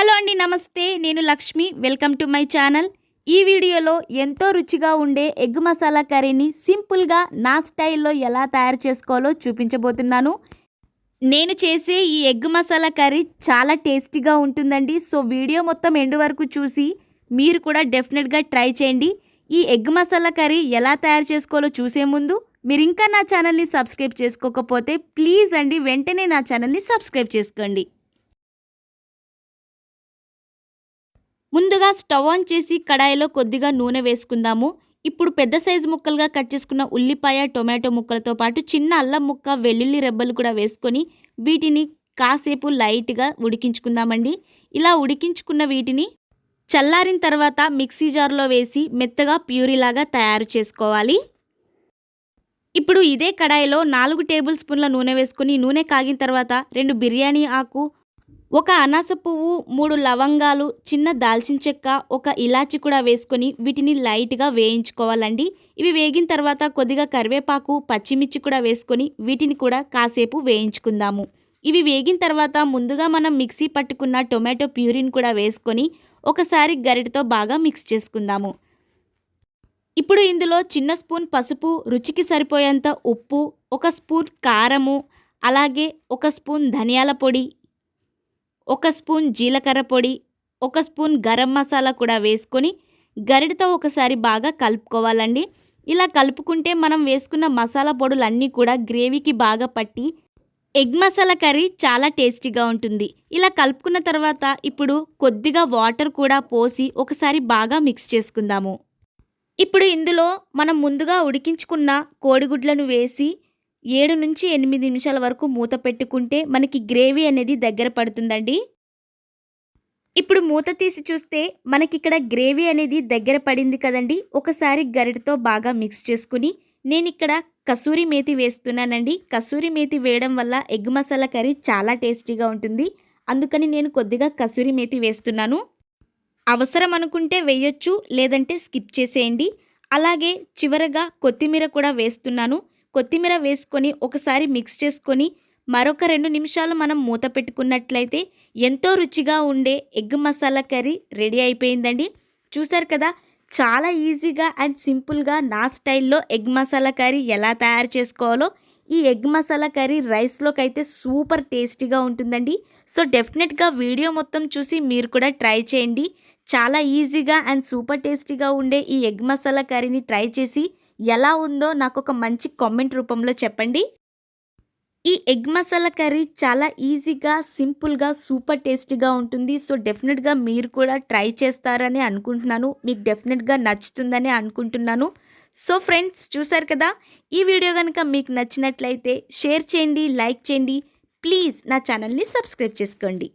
Hello అండి, నమస్తే. నేను Lakshmi. Welcome to my channel. ఈ వీడియోలో ఎంతో రుచిగా ఉండే ఎగ్ మసాలా కర్రీని సింపుల్గా నా స్టైల్లో ఎలా తయారు చేసుకోవాలో చూపించబోతున్నాను. నేను చేసే ఈ ఎగ్ మసాలా కర్రీ చాలా టేస్టీగా ఉంటుందండి. సో వీడియో మొత్తం ఎండ్ వరకు చూసి మీరు కూడా డెఫినెట్గా ట్రై చేయండి. ఈ ఎగ్ మసాలా కర్రీ ఎలా తయారు చేసుకోవాలో చూసే ముందు మీరు ఇంకా నా ఛానల్ని సబ్స్క్రైబ్ చేసుకోకపోతే ప్లీజ్ అండి వెంటనే నా ఛానల్ని సబ్స్క్రైబ్ చేసుకోండి. ముందుగా స్టవ్ ఆన్ చేసి కడాయిలో కొద్దిగా నూనె వేసుకుందాము. ఇప్పుడు పెద్ద సైజు ముక్కలుగా కట్ చేసుకున్న ఉల్లిపాయ, టొమాటో ముక్కలతో పాటు చిన్న అల్లం ముక్క, వెల్లుల్లి రెబ్బలు కూడా వేసుకొని వీటిని కాసేపు లైట్గా ఉడికించుకుందామండి. ఇలా ఉడికించుకున్న వీటిని చల్లారిన తర్వాత మిక్సీ జార్లో వేసి మెత్తగా ప్యూరీలాగా తయారు చేసుకోవాలి. ఇప్పుడు ఇదే కడాయిలో 4 టేబుల్ స్పూన్ల నూనె వేసుకొని నూనె కాగిన తర్వాత 2 బిర్యానీ ఆకు, 1 అనాస పువ్వు, 3 లవంగాలు, చిన్న దాల్చిన చెక్క, 1 ఇలాచి కూడా వేసుకొని వీటిని లైట్గా వేయించుకోవాలండి. ఇవి వేగిన తర్వాత కొద్దిగా కరివేపాకు, పచ్చిమిర్చి కూడా వేసుకొని వీటిని కూడా కాసేపు వేయించుకుందాము. ఇవి వేగిన తర్వాత ముందుగా మనం మిక్సీ పట్టుకున్న టొమాటో ప్యూరీని కూడా వేసుకొని ఒకసారి గరిటతో బాగా మిక్స్ చేసుకుందాము. ఇప్పుడు ఇందులో చిన్న స్పూన్ పసుపు, రుచికి సరిపోయేంత ఉప్పు, 1 స్పూన్ కారము, అలాగే 1 స్పూన్ ధనియాల పొడి, 1 స్పూన్ జీలకర్ర పొడి, 1 స్పూన్ గరం మసాలా కూడా వేసుకొని గరిటతో ఒకసారి బాగా కలుపుకోవాలండి. ఇలా కలుపుకుంటే మనం వేసుకున్న మసాలా పొడులన్నీ కూడా గ్రేవీకి బాగా పట్టి ఎగ్ మసాలా కర్రీ చాలా టేస్టీగా ఉంటుంది. ఇలా కలుపుకున్న తర్వాత ఇప్పుడు కొద్దిగా వాటర్ కూడా పోసి ఒకసారి బాగా మిక్స్ చేసుకుందాము. ఇప్పుడు ఇందులో మనం ముందుగా ఉడికించుకున్న కోడిగుడ్లను వేసి 7 నుంచి 8 నిమిషాల వరకు మూత పెట్టుకుంటే మనకి గ్రేవీ అనేది దగ్గర పడుతుందండి. ఇప్పుడు మూత తీసి చూస్తే మనకి ఇక్కడ గ్రేవీ అనేది దగ్గర పడింది కదండి. ఒకసారి గరిటతో బాగా మిక్స్ చేసుకుని నేను ఇక్కడ కసూరి మేతి వేస్తున్నానండి. కసూరి మేతి వేయడం వల్ల ఎగ్ మసాలా కర్రీ చాలా టేస్టీగా ఉంటుంది. అందుకని నేను కొద్దిగా కసూరి మేతి వేస్తున్నాను. అవసరం అనుకుంటే వేయొచ్చు, లేదంటే స్కిప్ చేసేయండి. అలాగే చివరగా కొత్తిమీర కూడా వేస్తున్నాను. కొత్తిమీర వేసుకొని ఒకసారి మిక్స్ చేసుకొని మరొక 2 నిమిషాలు మనం మూత పెట్టుకున్నట్లయితే ఎంతో రుచిగా ఉండే ఎగ్ మసాలా కర్రీ రెడీ అయిపోయిందండి. చూసారు కదా, చాలా ఈజీగా అండ్ సింపుల్గా నా స్టైల్లో ఎగ్ మసాలా కర్రీ ఎలా తయారు చేసుకోవాలో. ఈ ఎగ్ మసాలా కర్రీ రైస్లోకి అయితే సూపర్ టేస్టీగా ఉంటుందండి. సో డెఫినెట్గా వీడియో మొత్తం చూసి మీరు కూడా ట్రై చేయండి. చాలా ఈజీగా అండ్ సూపర్ టేస్టీగా ఉండే ఈ ఎగ్ మసాలా కర్రీని ట్రై చేసి ఎలా ఉందో నాకు ఒక మంచి కామెంట్ రూపంలో చెప్పండి. ఈ ఎగ్ మసాలా కర్రీ చాలా ఈజీగా, సింపుల్గా, సూపర్ టేస్టీగా ఉంటుంది. సో డెఫినెట్గా మీరు కూడా ట్రై చేస్తారని అనుకుంటున్నాను. మీకు డెఫినెట్గా నచ్చుతుందని అనుకుంటున్నాను. సో ఫ్రెండ్స్, చూసారు కదా, ఈ వీడియో కనుక మీకు నచ్చినట్లయితే షేర్ చేయండి, లైక్ చేయండి. ప్లీజ్ నా ఛానల్ని సబ్స్క్రైబ్ చేసుకోండి.